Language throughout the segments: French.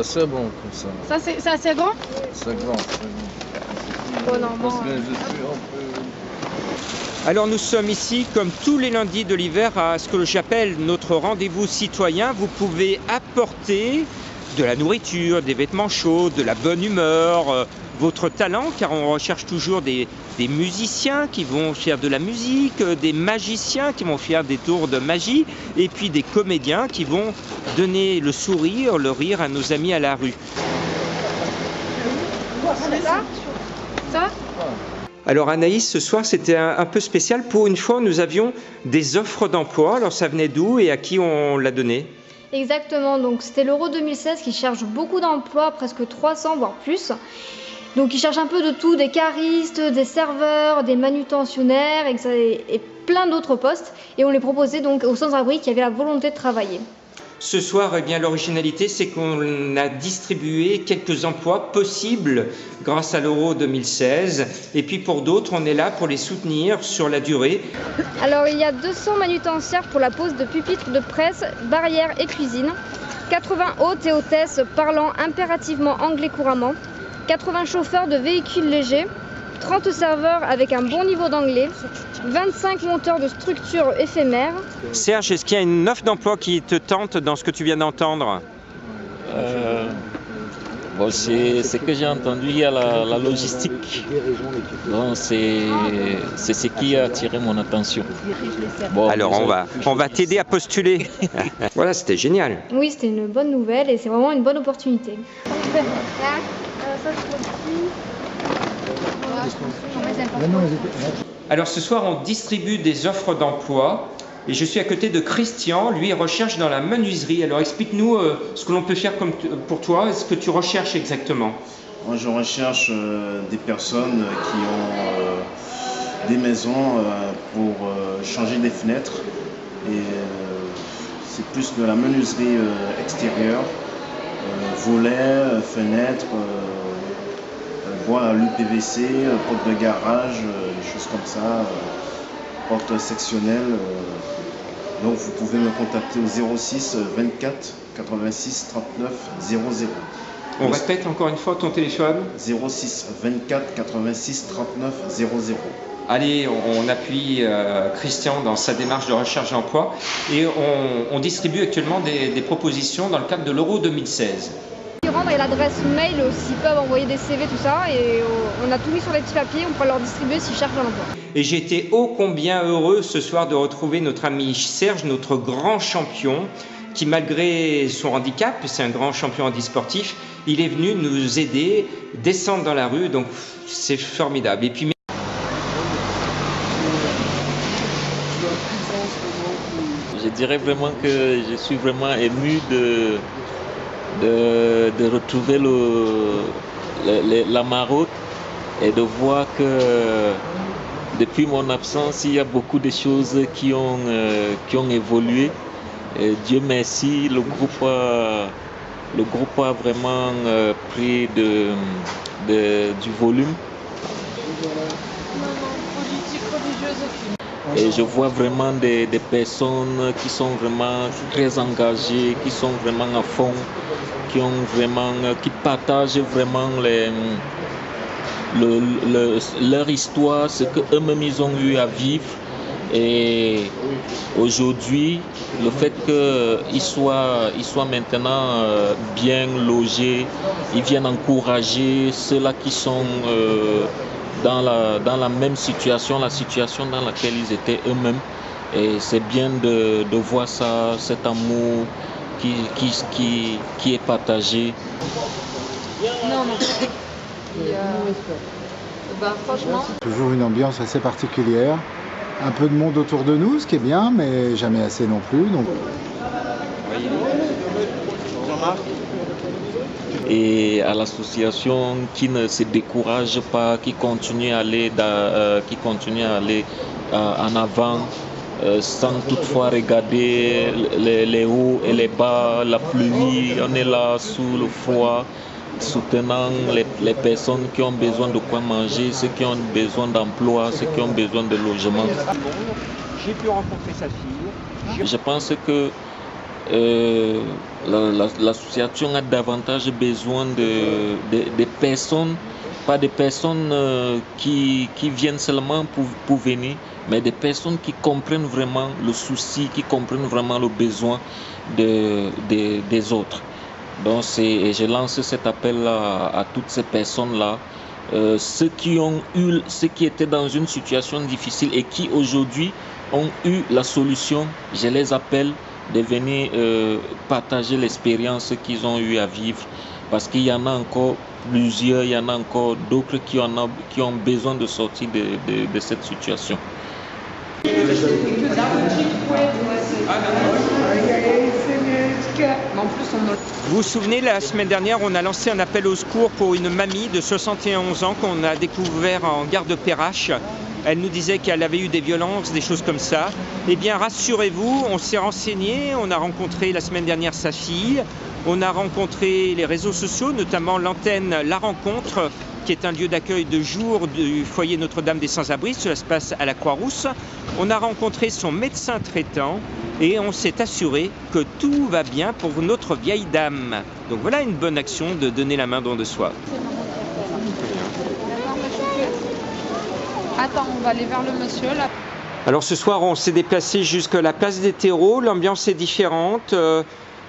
C'est bon comme ça. C'est assez grand? C'est grand, c'est bon. Bon, non, Parce bon, que je suis un peu... Alors nous sommes ici, comme tous les lundis de l'hiver, à ce que j'appelle notre rendez-vous citoyen. Vous pouvez apporter de la nourriture, des vêtements chauds, de la bonne humeur, votre talent, car on recherche toujours des musiciens qui vont faire de la musique, des magiciens qui vont faire des tours de magie, et puis des comédiens qui vont donner le sourire, le rire à nos amis à la rue. ça? Alors Anaïs, ce soir c'était un peu spécial. Pour une fois, nous avions des offres d'emploi. Alors ça venait d'où et à qui on l'a donné? Exactement, donc c'était l'Euro 2016 qui cherche beaucoup d'emplois, presque 300 voire plus. Donc ils cherchent un peu de tout, des caristes, des serveurs, des manutentionnaires et plein d'autres postes. Et on les proposait donc aux sans-abri qui avaient la volonté de travailler. Ce soir, eh bien, l'originalité, c'est qu'on a distribué quelques emplois possibles grâce à l'Euro 2016. Et puis pour d'autres, on est là pour les soutenir sur la durée. Alors il y a 200 manutencières pour la pose de pupitres de presse, barrières et cuisine, 80 hôtes et hôtesses parlant impérativement anglais couramment, 80 chauffeurs de véhicules légers, 30 serveurs avec un bon niveau d'anglais, 25 monteurs de structures éphémères. Serge, est-ce qu'il y a une offre d'emploi qui te tente dans ce que tu viens d'entendre? Bon, c'est ce que j'ai entendu, il y a la logistique. Donc c'est ce qui a attiré mon attention. Bon, alors on va t'aider à postuler. Voilà, c'était génial. Oui, c'était une bonne nouvelle et c'est vraiment une bonne opportunité. Alors ce soir, on distribue des offres d'emploi et je suis à côté de Christian. Lui, il recherche dans la menuiserie. Alors explique-nous ce que l'on peut faire pour toi. Ce que tu recherches exactement? Moi, je recherche des personnes qui ont des maisons pour changer des fenêtres. Et c'est plus de la menuiserie extérieure, volets, fenêtres, bois à l'UPVC, porte de garage, des choses comme ça, porte sectionnelle. Donc vous pouvez me contacter au 06 24 86 39 00. On répète encore une fois ton téléphone. 06 24 86 39 00. Allez, on appuie Christian dans sa démarche de recherche d'emploi et on distribue actuellement des propositions dans le cadre de l'Euro 2016. Et l'adresse mail aussi, ils peuvent envoyer des CV, tout ça, et on a tout mis sur les petits papiers, on pourra leur distribuer s'ils cherchent un emploi. Et j'ai été ô combien heureux ce soir de retrouver notre ami Serge, notre grand champion, qui malgré son handicap, c'est un grand champion handisportif, il est venu nous aider, descendre dans la rue, donc c'est formidable. Et puis, je dirais vraiment que je suis vraiment ému de retrouver la Maroc et de voir que depuis mon absence, il y a beaucoup de choses qui ont évolué. Et Dieu merci, le groupe a vraiment pris du volume. Et je vois vraiment des personnes qui sont vraiment très engagées, qui sont vraiment à fond, qui partagent vraiment leur histoire, ce qu'eux-mêmes ils ont eu à vivre. Et aujourd'hui, le fait qu'ils soient maintenant bien logés, ils viennent encourager ceux-là qui sont dans la même situation, la situation dans laquelle ils étaient eux-mêmes. Et c'est bien de voir ça, cet amour qui est partagé. Non. Franchement. Toujours une ambiance assez particulière. Un peu de monde autour de nous, ce qui est bien, mais jamais assez non plus. Donc... Et à l'association qui ne se décourage pas, qui continue à aller en avant, sans toutefois regarder les hauts et les bas, la pluie, on est là sous le froid, soutenant les personnes qui ont besoin de quoi manger, ceux qui ont besoin d'emploi, ceux qui ont besoin de logement. J'ai pu rencontrer sa fille. Je pense que l'association a davantage besoin de personnes, pas des personnes qui viennent seulement pour venir, mais des personnes qui comprennent vraiment le souci, qui comprennent vraiment le besoin des autres. Donc je lance cet appel à toutes ces personnes-là, ceux qui étaient dans une situation difficile et qui aujourd'hui ont eu la solution, je les appelle de venir partager l'expérience qu'ils ont eu à vivre, parce qu'il y en a encore plusieurs, il y en a encore d'autres qui ont besoin de sortir de cette situation. Vous vous souvenez, la semaine dernière, on a lancé un appel au secours pour une mamie de 71 ans qu'on a découvert en gare de Perrache. Elle nous disait qu'elle avait eu des violences, des choses comme ça. Eh bien, rassurez-vous, on s'est renseigné, on a rencontré la semaine dernière sa fille, on a rencontré les réseaux sociaux, notamment l'antenne La Rencontre, qui est un lieu d'accueil de jour du foyer Notre-Dame des Sans-Abris. Cela se passe à la Croix-Rousse. On a rencontré son médecin traitant et on s'est assuré que tout va bien pour notre vieille dame. Donc voilà une bonne action de donner la main don de soi. Attends, on va aller vers le monsieur là. Alors ce soir, on s'est déplacé jusqu'à la place des terreaux. L'ambiance est différente,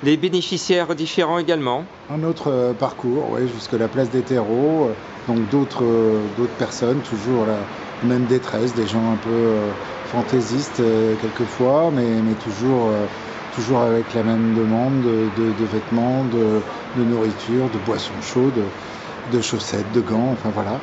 les bénéficiaires différents également. Un autre parcours, oui, jusqu'à la place des terreaux. Donc d'autres personnes, toujours la même détresse, des gens un peu fantaisistes quelquefois, mais toujours avec la même demande de vêtements, de nourriture, de boissons chaudes, de chaussettes, de gants, enfin voilà.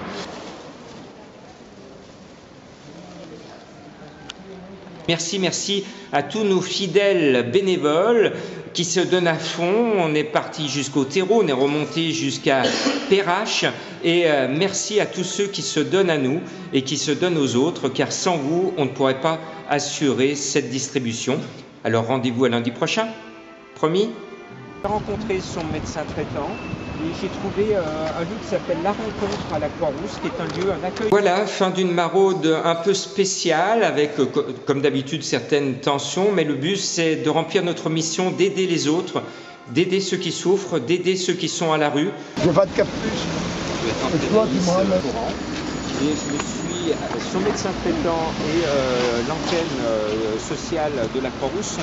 Merci à tous nos fidèles bénévoles qui se donnent à fond. On est parti jusqu'au terreau, on est remonté jusqu'à Perrache. Et merci à tous ceux qui se donnent à nous et qui se donnent aux autres, car sans vous, on ne pourrait pas assurer cette distribution. Alors rendez-vous à lundi prochain, promis. J'ai rencontré son médecin traitant et j'ai trouvé un lieu qui s'appelle La Rencontre à la Croix-Rousse, qui est un lieu, un accueil. Voilà, fin d'une maraude un peu spéciale avec, comme d'habitude, certaines tensions, mais le but c'est de remplir notre mission, d'aider les autres, d'aider ceux qui souffrent, d'aider ceux qui sont à la rue. Je vais te capuche. Je vais tenter de courant. Et je me suis, son médecin traitant et l'antenne sociale de la Croix-Rousse sont...